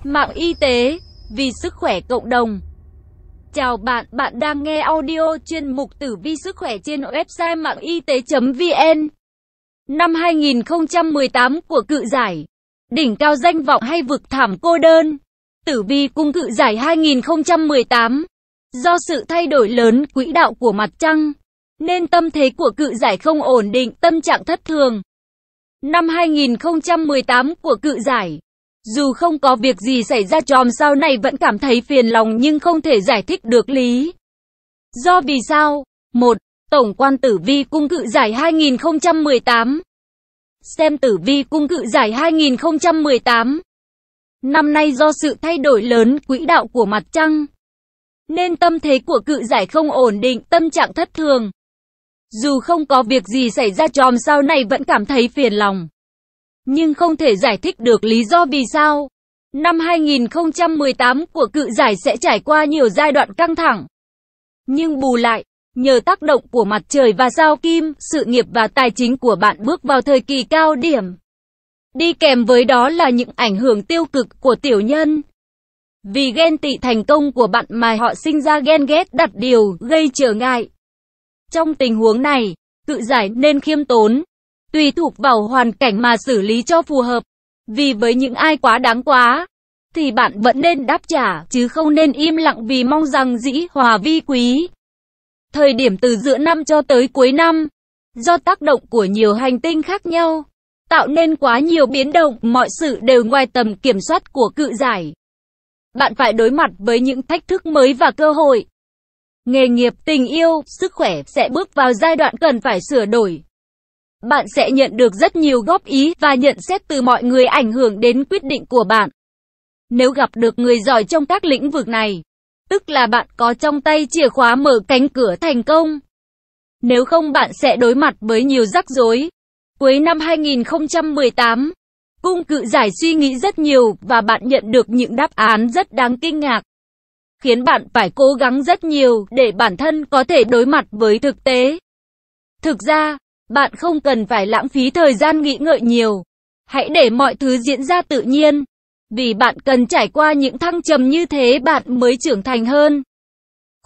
Mạng y tế, vì sức khỏe cộng đồng. Chào bạn, bạn đang nghe audio chuyên mục Tử vi sức khỏe trên website mạng y tế.vn. Năm 2018 của Cự Giải, đỉnh cao danh vọng hay vực thẳm cô đơn. Tử vi cung Cự Giải 2018. Do sự thay đổi lớn quỹ đạo của mặt trăng, nên tâm thế của Cự Giải không ổn định, tâm trạng thất thường. Năm 2018 của Cự Giải, dù không có việc gì xảy ra chòm sao này vẫn cảm thấy phiền lòng nhưng không thể giải thích được lý do vì sao. 1. Tổng quan tử vi cung Cự Giải 2018. Xem tử vi cung Cự Giải 2018. Năm nay do sự thay đổi lớn quỹ đạo của mặt trăng, nên tâm thế của Cự Giải không ổn định, tâm trạng thất thường. Dù không có việc gì xảy ra chòm sao này vẫn cảm thấy phiền lòng, nhưng không thể giải thích được lý do vì sao. Năm 2018 của Cự Giải sẽ trải qua nhiều giai đoạn căng thẳng. Nhưng bù lại, nhờ tác động của mặt trời và sao Kim, sự nghiệp và tài chính của bạn bước vào thời kỳ cao điểm. Đi kèm với đó là những ảnh hưởng tiêu cực của tiểu nhân. Vì ghen tị thành công của bạn mà họ sinh ra ghen ghét đặt điều, gây trở ngại. Trong tình huống này, Cự Giải nên khiêm tốn, tùy thuộc vào hoàn cảnh mà xử lý cho phù hợp. Vì với những ai quá đáng quá, thì bạn vẫn nên đáp trả, chứ không nên im lặng vì mong rằng dĩ hòa vi quý. Thời điểm từ giữa năm cho tới cuối năm, do tác động của nhiều hành tinh khác nhau, tạo nên quá nhiều biến động, mọi sự đều ngoài tầm kiểm soát của Cự Giải. Bạn phải đối mặt với những thách thức mới và cơ hội. Nghề nghiệp, tình yêu, sức khỏe sẽ bước vào giai đoạn cần phải sửa đổi. Bạn sẽ nhận được rất nhiều góp ý và nhận xét từ mọi người ảnh hưởng đến quyết định của bạn. Nếu gặp được người giỏi trong các lĩnh vực này, tức là bạn có trong tay chìa khóa mở cánh cửa thành công. Nếu không bạn sẽ đối mặt với nhiều rắc rối. Cuối năm 2018, cung Cự Giải suy nghĩ rất nhiều và bạn nhận được những đáp án rất đáng kinh ngạc, khiến bạn phải cố gắng rất nhiều để bản thân có thể đối mặt với thực tế. Thực ra, bạn không cần phải lãng phí thời gian nghĩ ngợi nhiều. Hãy để mọi thứ diễn ra tự nhiên. Vì bạn cần trải qua những thăng trầm như thế bạn mới trưởng thành hơn.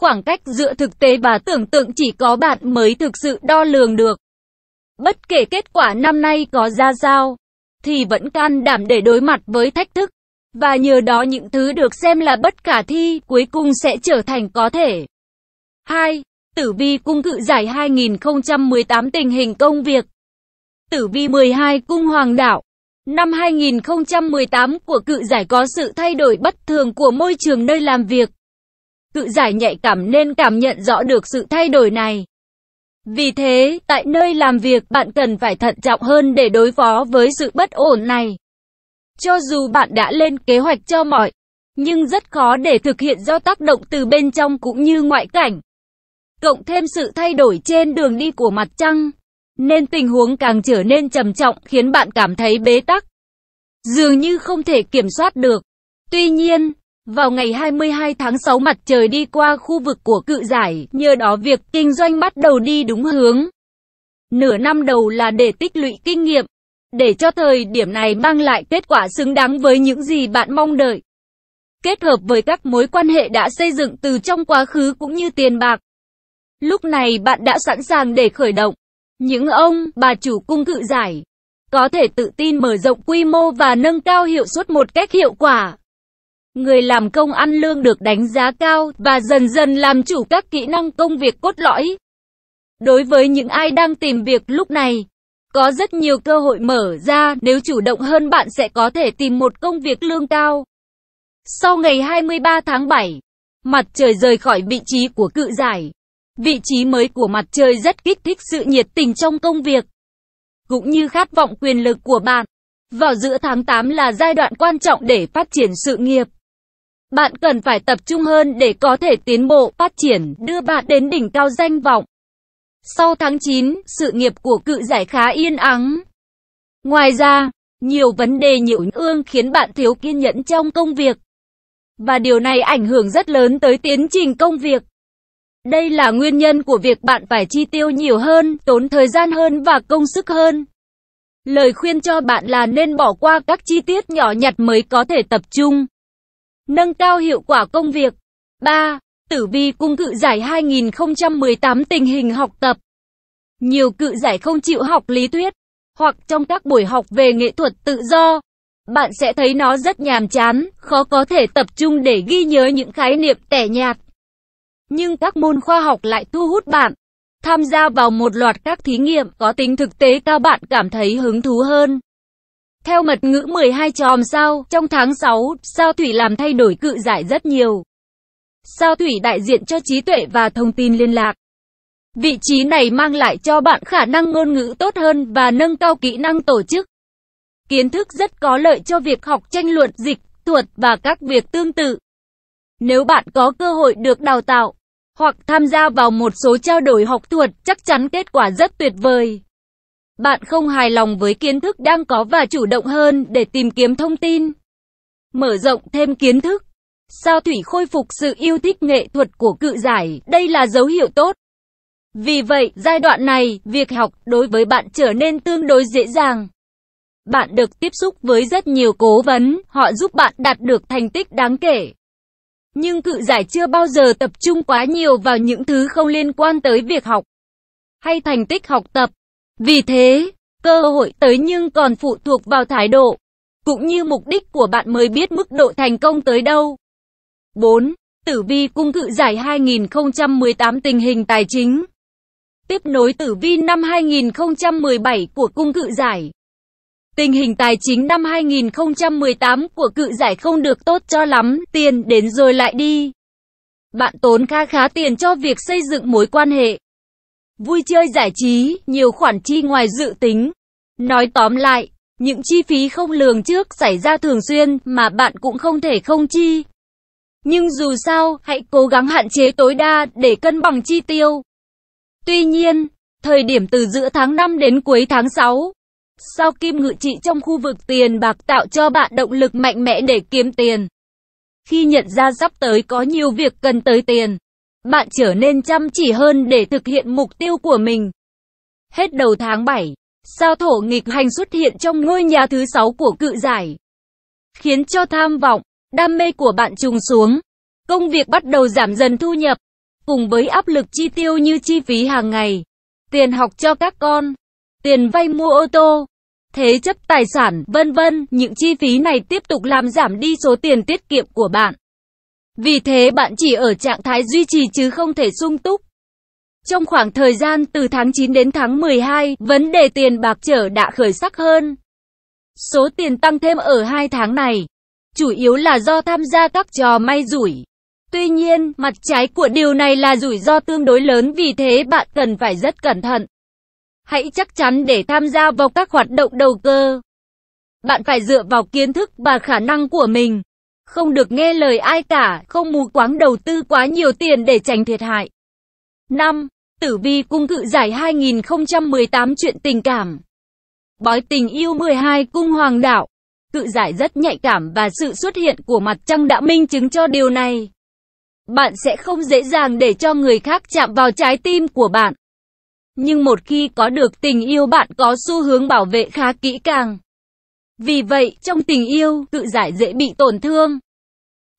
Khoảng cách giữa thực tế và tưởng tượng chỉ có bạn mới thực sự đo lường được. Bất kể kết quả năm nay có ra sao, thì vẫn can đảm để đối mặt với thách thức. Và nhờ đó những thứ được xem là bất khả thi, cuối cùng sẽ trở thành có thể. 2. Tử vi cung Cự Giải 2018 tình hình công việc. Tử vi 12 cung Hoàng đạo. Năm 2018 của Cự Giải có sự thay đổi bất thường của môi trường nơi làm việc. Cự Giải nhạy cảm nên cảm nhận rõ được sự thay đổi này. Vì thế, tại nơi làm việc bạn cần phải thận trọng hơn để đối phó với sự bất ổn này. Cho dù bạn đã lên kế hoạch cho mọi, nhưng rất khó để thực hiện do tác động từ bên trong cũng như ngoại cảnh. Cộng thêm sự thay đổi trên đường đi của mặt trăng, nên tình huống càng trở nên trầm trọng khiến bạn cảm thấy bế tắc, dường như không thể kiểm soát được. Tuy nhiên, vào ngày 22 tháng 6 mặt trời đi qua khu vực của Cự Giải, nhờ đó việc kinh doanh bắt đầu đi đúng hướng. Nửa năm đầu là để tích lũy kinh nghiệm, để cho thời điểm này mang lại kết quả xứng đáng với những gì bạn mong đợi. Kết hợp với các mối quan hệ đã xây dựng từ trong quá khứ cũng như tiền bạc. Lúc này bạn đã sẵn sàng để khởi động. Những ông, bà chủ cung Cự Giải có thể tự tin mở rộng quy mô và nâng cao hiệu suất một cách hiệu quả. Người làm công ăn lương được đánh giá cao và dần dần làm chủ các kỹ năng công việc cốt lõi. Đối với những ai đang tìm việc lúc này, có rất nhiều cơ hội mở ra, nếu chủ động hơn bạn sẽ có thể tìm một công việc lương cao. Sau ngày 23 tháng 7, mặt trời rời khỏi vị trí của Cự Giải. Vị trí mới của mặt trời rất kích thích sự nhiệt tình trong công việc, cũng như khát vọng quyền lực của bạn. Vào giữa tháng 8 là giai đoạn quan trọng để phát triển sự nghiệp. Bạn cần phải tập trung hơn để có thể tiến bộ, phát triển, đưa bạn đến đỉnh cao danh vọng. Sau tháng 9, sự nghiệp của Cự Giải khá yên ắng. Ngoài ra, nhiều vấn đề nhiễu ương khiến bạn thiếu kiên nhẫn trong công việc. Và điều này ảnh hưởng rất lớn tới tiến trình công việc. Đây là nguyên nhân của việc bạn phải chi tiêu nhiều hơn, tốn thời gian hơn và công sức hơn. Lời khuyên cho bạn là nên bỏ qua các chi tiết nhỏ nhặt mới có thể tập trung. Nâng cao hiệu quả công việc. 3. Tử vi cung cự giải 2018 tình hình học tập. Nhiều cự giải không chịu học lý thuyết, hoặc trong các buổi học về nghệ thuật tự do, bạn sẽ thấy nó rất nhàm chán, khó có thể tập trung để ghi nhớ những khái niệm tẻ nhạt. Nhưng các môn khoa học lại thu hút bạn. Tham gia vào một loạt các thí nghiệm có tính thực tế cao, bạn cảm thấy hứng thú hơn. Theo mật ngữ 12 chòm sao, trong tháng 6, sao Thủy làm thay đổi cự giải rất nhiều. Sao Thủy đại diện cho trí tuệ và thông tin liên lạc. Vị trí này mang lại cho bạn khả năng ngôn ngữ tốt hơn và nâng cao kỹ năng tổ chức. Kiến thức rất có lợi cho việc học tranh luận, dịch thuật và các việc tương tự. Nếu bạn có cơ hội được đào tạo hoặc tham gia vào một số trao đổi học thuật, chắc chắn kết quả rất tuyệt vời. Bạn không hài lòng với kiến thức đang có và chủ động hơn để tìm kiếm thông tin, mở rộng thêm kiến thức. Sao Thủy khôi phục sự yêu thích nghệ thuật của cự giải, đây là dấu hiệu tốt. Vì vậy, giai đoạn này, việc học đối với bạn trở nên tương đối dễ dàng. Bạn được tiếp xúc với rất nhiều cố vấn, họ giúp bạn đạt được thành tích đáng kể. Nhưng cự giải chưa bao giờ tập trung quá nhiều vào những thứ không liên quan tới việc học hay thành tích học tập. Vì thế, cơ hội tới nhưng còn phụ thuộc vào thái độ, cũng như mục đích của bạn mới biết mức độ thành công tới đâu. 4. Tử vi cung cự giải 2018 tình hình tài chính. Tiếp nối tử vi năm 2017 của cung cự giải. Tình hình tài chính năm 2018 của cự giải không được tốt cho lắm, tiền đến rồi lại đi. Bạn tốn khá tiền cho việc xây dựng mối quan hệ, vui chơi giải trí, nhiều khoản chi ngoài dự tính. Nói tóm lại, những chi phí không lường trước xảy ra thường xuyên mà bạn cũng không thể không chi. Nhưng dù sao, hãy cố gắng hạn chế tối đa để cân bằng chi tiêu. Tuy nhiên, thời điểm từ giữa tháng 5 đến cuối tháng 6, sao Kim ngự trị trong khu vực tiền bạc tạo cho bạn động lực mạnh mẽ để kiếm tiền. Khi nhận ra sắp tới có nhiều việc cần tới tiền, bạn trở nên chăm chỉ hơn để thực hiện mục tiêu của mình. Hết đầu tháng 7, sao Thổ nghịch hành xuất hiện trong ngôi nhà thứ 6 của cự giải, khiến cho tham vọng, đam mê của bạn trùng xuống. Công việc bắt đầu giảm dần thu nhập, cùng với áp lực chi tiêu như chi phí hàng ngày, tiền học cho các con, tiền vay mua ô tô, thế chấp tài sản, vân vân. Những chi phí này tiếp tục làm giảm đi số tiền tiết kiệm của bạn. Vì thế bạn chỉ ở trạng thái duy trì chứ không thể sung túc. Trong khoảng thời gian từ tháng 9 đến tháng 12, vấn đề tiền bạc trở đã khởi sắc hơn. Số tiền tăng thêm ở 2 tháng này, chủ yếu là do tham gia các trò may rủi. Tuy nhiên, mặt trái của điều này là rủi ro tương đối lớn, vì thế bạn cần phải rất cẩn thận. Hãy chắc chắn để tham gia vào các hoạt động đầu cơ. Bạn phải dựa vào kiến thức và khả năng của mình. Không được nghe lời ai cả, không mù quáng đầu tư quá nhiều tiền để tránh thiệt hại. 5. Tử vi cung cự giải 2018 chuyện tình cảm. Bói tình yêu 12 cung hoàng đạo. Cự giải rất nhạy cảm và sự xuất hiện của mặt trăng đã minh chứng cho điều này. Bạn sẽ không dễ dàng để cho người khác chạm vào trái tim của bạn. Nhưng một khi có được tình yêu, bạn có xu hướng bảo vệ khá kỹ càng. Vì vậy, trong tình yêu, cự giải dễ bị tổn thương.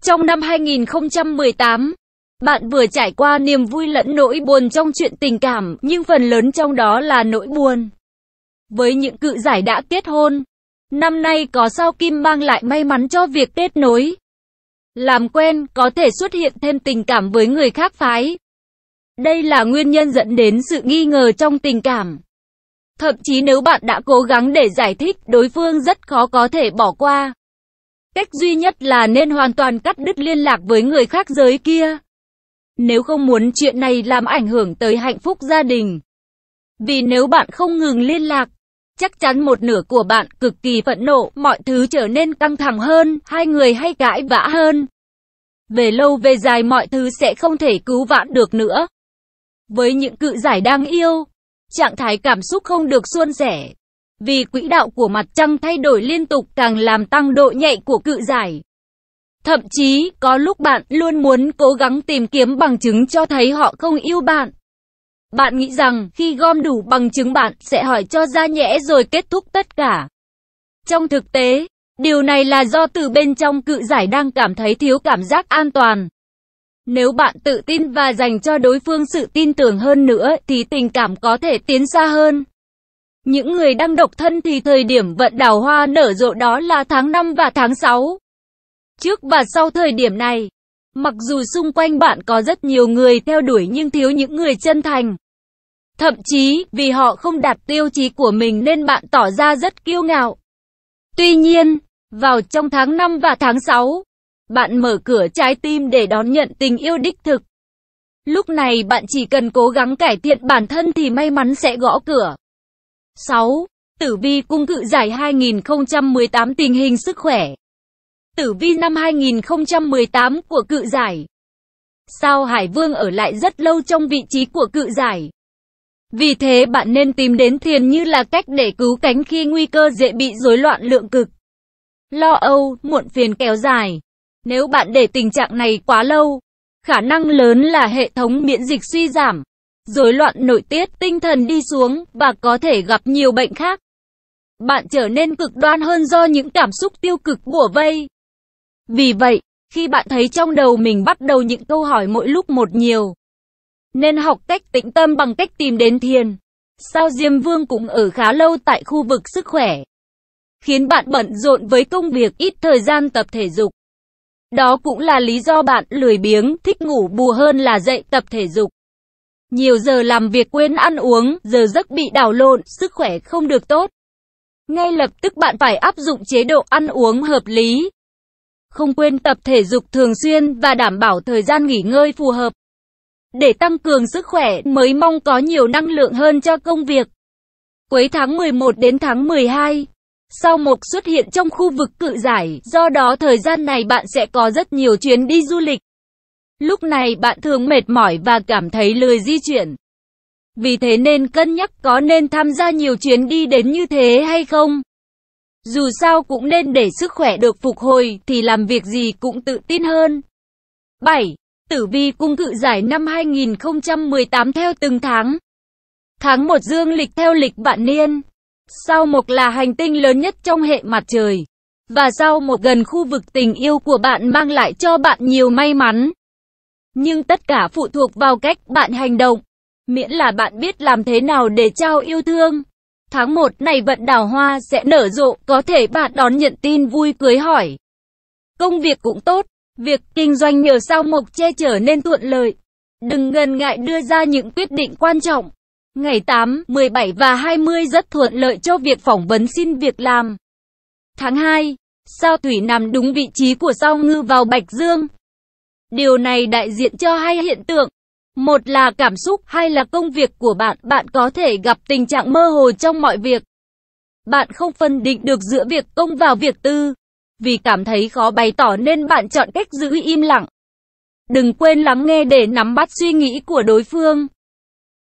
Trong năm 2018, bạn vừa trải qua niềm vui lẫn nỗi buồn trong chuyện tình cảm, nhưng phần lớn trong đó là nỗi buồn. Với những cự giải đã kết hôn, năm nay có sao Kim mang lại may mắn cho việc kết nối, làm quen, có thể xuất hiện thêm tình cảm với người khác phái. Đây là nguyên nhân dẫn đến sự nghi ngờ trong tình cảm. Thậm chí nếu bạn đã cố gắng để giải thích, đối phương rất khó có thể bỏ qua. Cách duy nhất là nên hoàn toàn cắt đứt liên lạc với người khác giới kia, nếu không muốn chuyện này làm ảnh hưởng tới hạnh phúc gia đình. Vì nếu bạn không ngừng liên lạc, chắc chắn một nửa của bạn cực kỳ phẫn nộ, mọi thứ trở nên căng thẳng hơn, hai người hay cãi vã hơn. Về lâu về dài mọi thứ sẽ không thể cứu vãn được nữa. Với những cự giải đang yêu, trạng thái cảm xúc không được suôn sẻ. Vì quỹ đạo của mặt trăng thay đổi liên tục càng làm tăng độ nhạy của cự giải. Thậm chí, có lúc bạn luôn muốn cố gắng tìm kiếm bằng chứng cho thấy họ không yêu bạn. Bạn nghĩ rằng, khi gom đủ bằng chứng bạn sẽ hỏi cho ra nhẽ rồi kết thúc tất cả. Trong thực tế, Điều này là do từ bên trong cự giải đang cảm thấy thiếu cảm giác an toàn. Nếu bạn tự tin và dành cho đối phương sự tin tưởng hơn nữa, thì tình cảm có thể tiến xa hơn. Những người đang độc thân thì thời điểm vận đào hoa nở rộ đó là tháng 5 và tháng 6. Trước và sau thời điểm này, mặc dù xung quanh bạn có rất nhiều người theo đuổi nhưng thiếu những người chân thành. Thậm chí, vì họ không đạt tiêu chí của mình nên bạn tỏ ra rất kiêu ngạo. Tuy nhiên, vào trong tháng 5 và tháng 6, bạn mở cửa trái tim để đón nhận tình yêu đích thực. Lúc này bạn chỉ cần cố gắng cải thiện bản thân thì may mắn sẽ gõ cửa. 6. Tử vi cung cự giải 2018 tình hình sức khỏe. Tử vi năm 2018 của cự giải. Sao Hải Vương ở lại rất lâu trong vị trí của cự giải. Vì thế bạn nên tìm đến thiền như là cách để cứu cánh khi nguy cơ dễ bị rối loạn lượng cực. Lo âu, muộn phiền kéo dài. Nếu bạn để tình trạng này quá lâu, khả năng lớn là hệ thống miễn dịch suy giảm, rối loạn nội tiết, tinh thần đi xuống và có thể gặp nhiều bệnh khác. Bạn trở nên cực đoan hơn do những cảm xúc tiêu cực bủa vây. Vì vậy, khi bạn thấy trong đầu mình bắt đầu những câu hỏi mỗi lúc một nhiều, nên học cách tĩnh tâm bằng cách tìm đến thiền. Sao Diêm Vương cũng ở khá lâu tại khu vực sức khỏe, khiến bạn bận rộn với công việc, ít thời gian tập thể dục. Đó cũng là lý do bạn lười biếng, thích ngủ bù hơn là dậy tập thể dục. Nhiều giờ làm việc quên ăn uống, giờ giấc bị đảo lộn, sức khỏe không được tốt. Ngay lập tức bạn phải áp dụng chế độ ăn uống hợp lý. Không quên tập thể dục thường xuyên và đảm bảo thời gian nghỉ ngơi phù hợp. Để tăng cường sức khỏe mới mong có nhiều năng lượng hơn cho công việc. Cuối tháng 11 đến tháng 12, sao Mộc xuất hiện trong khu vực cự giải, do đó thời gian này bạn sẽ có rất nhiều chuyến đi du lịch. Lúc này bạn thường mệt mỏi và cảm thấy lười di chuyển. Vì thế nên cân nhắc có nên tham gia nhiều chuyến đi đến như thế hay không. Dù sao cũng nên để sức khỏe được phục hồi thì làm việc gì cũng tự tin hơn. 7. Tử vi cung cự giải năm 2018 theo từng tháng. Tháng 1 dương lịch theo lịch vạn niên. Sao Mộc là hành tinh lớn nhất trong hệ mặt trời. Và sao Mộc gần khu vực tình yêu của bạn mang lại cho bạn nhiều may mắn. Nhưng tất cả phụ thuộc vào cách bạn hành động. Miễn là bạn biết làm thế nào để trao yêu thương. Tháng 1 này vận đào hoa sẽ nở rộ, có thể bạn đón nhận tin vui cưới hỏi. Công việc cũng tốt, việc kinh doanh nhờ sao Mộc che chở nên thuận lợi. Đừng ngần ngại đưa ra những quyết định quan trọng. Ngày 8, 17 và 20 rất thuận lợi cho việc phỏng vấn xin việc làm. Tháng 2, sao Thủy nằm đúng vị trí của sao Ngư vào Bạch Dương. Điều này đại diện cho hai hiện tượng. Một là cảm xúc, hai là công việc của bạn. Bạn có thể gặp tình trạng mơ hồ trong mọi việc. Bạn không phân định được giữa việc công và việc tư. Vì cảm thấy khó bày tỏ nên bạn chọn cách giữ im lặng. Đừng quên lắng nghe để nắm bắt suy nghĩ của đối phương.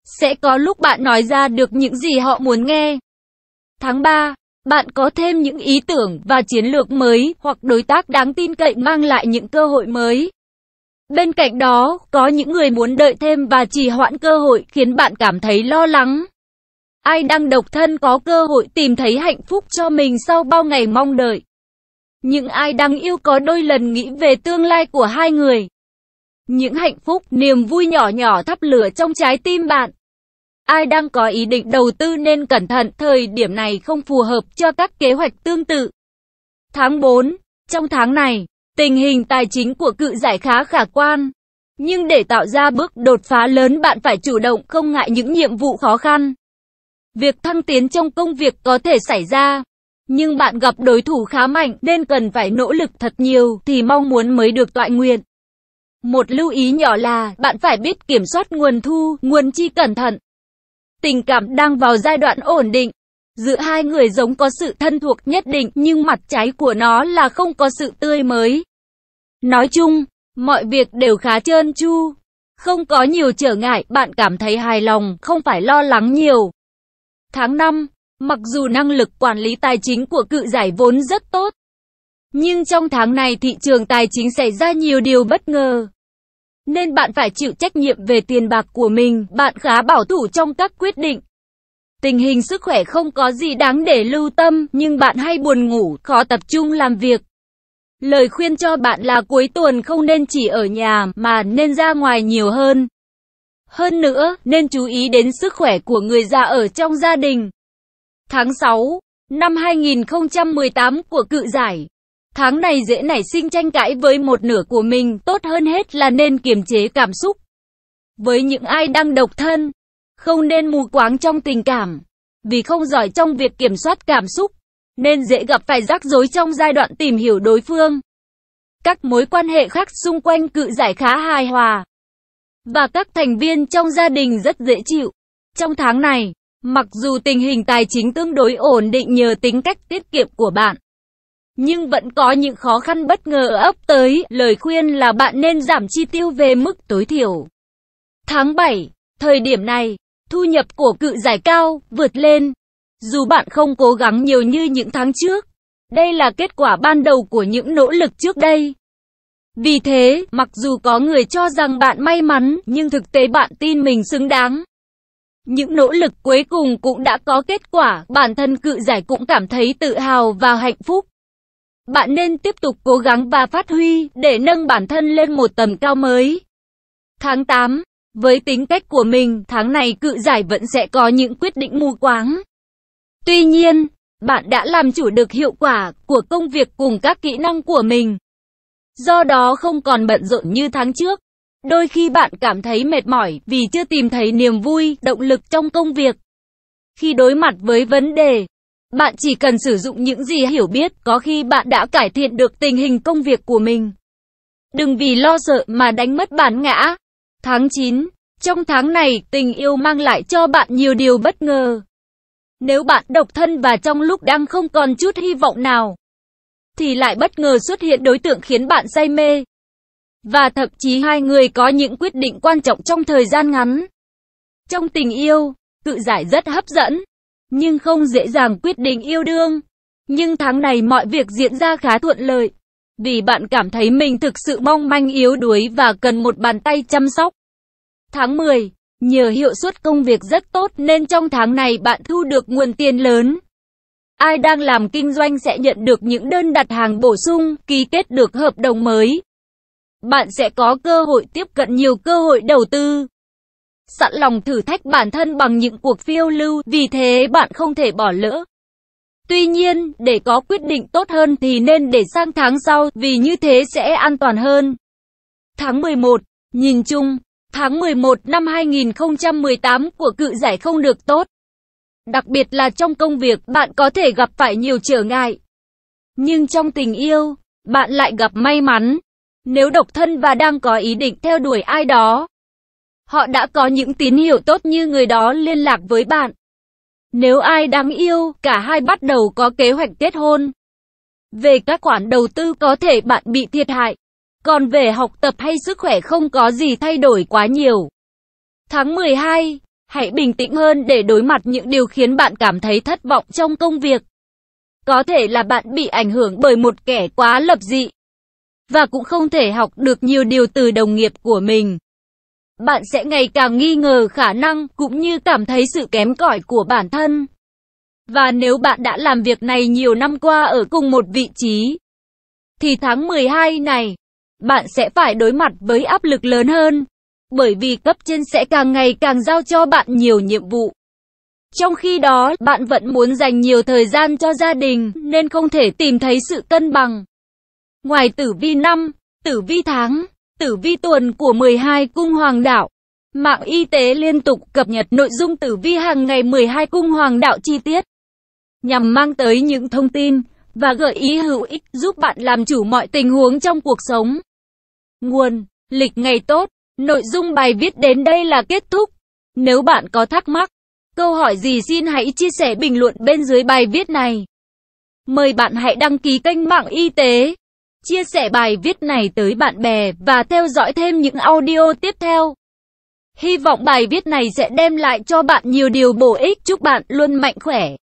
Sẽ có lúc bạn nói ra được những gì họ muốn nghe. Tháng 3, bạn có thêm những ý tưởng và chiến lược mới, hoặc đối tác đáng tin cậy mang lại những cơ hội mới. Bên cạnh đó, có những người muốn đợi thêm và trì hoãn cơ hội khiến bạn cảm thấy lo lắng. Ai đang độc thân có cơ hội tìm thấy hạnh phúc cho mình sau bao ngày mong đợi. Những ai đang yêu có đôi lần nghĩ về tương lai của hai người. Những hạnh phúc, niềm vui nhỏ nhỏ thắp lửa trong trái tim bạn. Ai đang có ý định đầu tư nên cẩn thận, thời điểm này không phù hợp cho các kế hoạch tương tự. Tháng 4, trong tháng này, tình hình tài chính của cự giải khá khả quan. Nhưng để tạo ra bước đột phá lớn bạn phải chủ động, không ngại những nhiệm vụ khó khăn. Việc thăng tiến trong công việc có thể xảy ra. Nhưng bạn gặp đối thủ khá mạnh nên cần phải nỗ lực thật nhiều thì mong muốn mới được toại nguyện. Một lưu ý nhỏ là bạn phải biết kiểm soát nguồn thu, nguồn chi cẩn thận. Tình cảm đang vào giai đoạn ổn định. Giữa hai người giống có sự thân thuộc nhất định nhưng mặt trái của nó là không có sự tươi mới. Nói chung, mọi việc đều khá trơn tru. Không có nhiều trở ngại, bạn cảm thấy hài lòng, không phải lo lắng nhiều. Tháng 5, mặc dù năng lực quản lý tài chính của cự giải vốn rất tốt, nhưng trong tháng này thị trường tài chính xảy ra nhiều điều bất ngờ. Nên bạn phải chịu trách nhiệm về tiền bạc của mình, bạn khá bảo thủ trong các quyết định. Tình hình sức khỏe không có gì đáng để lưu tâm, nhưng bạn hay buồn ngủ, khó tập trung làm việc. Lời khuyên cho bạn là cuối tuần không nên chỉ ở nhà, mà nên ra ngoài nhiều hơn. Hơn nữa, nên chú ý đến sức khỏe của người già ở trong gia đình. Tháng 6 năm 2018 của Cự Giải. Tháng này dễ nảy sinh tranh cãi với một nửa của mình, tốt hơn hết là nên kiềm chế cảm xúc. Với những ai đang độc thân, không nên mù quáng trong tình cảm, vì không giỏi trong việc kiểm soát cảm xúc, nên dễ gặp phải rắc rối trong giai đoạn tìm hiểu đối phương. Các mối quan hệ khác xung quanh Cự Giải khá hài hòa, và các thành viên trong gia đình rất dễ chịu. Trong tháng này, mặc dù tình hình tài chính tương đối ổn định nhờ tính cách tiết kiệm của bạn, nhưng vẫn có những khó khăn bất ngờ ập tới. Lời khuyên là bạn nên giảm chi tiêu về mức tối thiểu. Tháng 7, thời điểm này, thu nhập của Cự Giải cao, vượt lên. Dù bạn không cố gắng nhiều như những tháng trước, đây là kết quả ban đầu của những nỗ lực trước đây. Vì thế, mặc dù có người cho rằng bạn may mắn, nhưng thực tế bạn tin mình xứng đáng. Những nỗ lực cuối cùng cũng đã có kết quả, bản thân Cự Giải cũng cảm thấy tự hào và hạnh phúc. Bạn nên tiếp tục cố gắng và phát huy, để nâng bản thân lên một tầm cao mới. Tháng 8, với tính cách của mình, tháng này Cự Giải vẫn sẽ có những quyết định mù quáng. Tuy nhiên, bạn đã làm chủ được hiệu quả của công việc cùng các kỹ năng của mình. Do đó không còn bận rộn như tháng trước. Đôi khi bạn cảm thấy mệt mỏi vì chưa tìm thấy niềm vui, động lực trong công việc. Khi đối mặt với vấn đề, bạn chỉ cần sử dụng những gì hiểu biết, có khi bạn đã cải thiện được tình hình công việc của mình. Đừng vì lo sợ mà đánh mất bản ngã. Tháng 9, trong tháng này, tình yêu mang lại cho bạn nhiều điều bất ngờ. Nếu bạn độc thân và trong lúc đang không còn chút hy vọng nào, thì lại bất ngờ xuất hiện đối tượng khiến bạn say mê. Và thậm chí hai người có những quyết định quan trọng trong thời gian ngắn. Trong tình yêu, Cự Giải rất hấp dẫn, nhưng không dễ dàng quyết định yêu đương. Nhưng tháng này mọi việc diễn ra khá thuận lợi, vì bạn cảm thấy mình thực sự mong manh yếu đuối và cần một bàn tay chăm sóc. Tháng 10, nhờ hiệu suất công việc rất tốt nên trong tháng này bạn thu được nguồn tiền lớn. Ai đang làm kinh doanh sẽ nhận được những đơn đặt hàng bổ sung, ký kết được hợp đồng mới. Bạn sẽ có cơ hội tiếp cận nhiều cơ hội đầu tư. Sẵn lòng thử thách bản thân bằng những cuộc phiêu lưu, vì thế bạn không thể bỏ lỡ. Tuy nhiên, để có quyết định tốt hơn thì nên để sang tháng sau, vì như thế sẽ an toàn hơn. Tháng 11, nhìn chung, tháng 11 năm 2018 của Cự Giải không được tốt. Đặc biệt là trong công việc, bạn có thể gặp phải nhiều trở ngại. Nhưng trong tình yêu, bạn lại gặp may mắn. Nếu độc thân và đang có ý định theo đuổi ai đó, họ đã có những tín hiệu tốt như người đó liên lạc với bạn. Nếu ai đang yêu, cả hai bắt đầu có kế hoạch kết hôn. Về các khoản đầu tư có thể bạn bị thiệt hại. Còn về học tập hay sức khỏe không có gì thay đổi quá nhiều. Tháng 12, hãy bình tĩnh hơn để đối mặt những điều khiến bạn cảm thấy thất vọng trong công việc. Có thể là bạn bị ảnh hưởng bởi một kẻ quá lập dị, và cũng không thể học được nhiều điều từ đồng nghiệp của mình. Bạn sẽ ngày càng nghi ngờ khả năng, cũng như cảm thấy sự kém cỏi của bản thân. Và nếu bạn đã làm việc này nhiều năm qua ở cùng một vị trí, thì tháng 12 này, bạn sẽ phải đối mặt với áp lực lớn hơn. Bởi vì cấp trên sẽ càng ngày càng giao cho bạn nhiều nhiệm vụ. Trong khi đó, bạn vẫn muốn dành nhiều thời gian cho gia đình, nên không thể tìm thấy sự cân bằng. Ngoài tử vi năm, tử vi tháng, tử vi tuần của 12 cung hoàng đạo, mạng y tế liên tục cập nhật nội dung tử vi hàng ngày 12 cung hoàng đạo chi tiết, nhằm mang tới những thông tin và gợi ý hữu ích giúp bạn làm chủ mọi tình huống trong cuộc sống. Nguồn: lịch ngày tốt. Nội dung bài viết đến đây là kết thúc. Nếu bạn có thắc mắc, câu hỏi gì xin hãy chia sẻ bình luận bên dưới bài viết này. Mời bạn hãy đăng ký kênh Mạng Y Tế, chia sẻ bài viết này tới bạn bè và theo dõi thêm những audio tiếp theo. Hy vọng bài viết này sẽ đem lại cho bạn nhiều điều bổ ích. Chúc bạn luôn mạnh khỏe.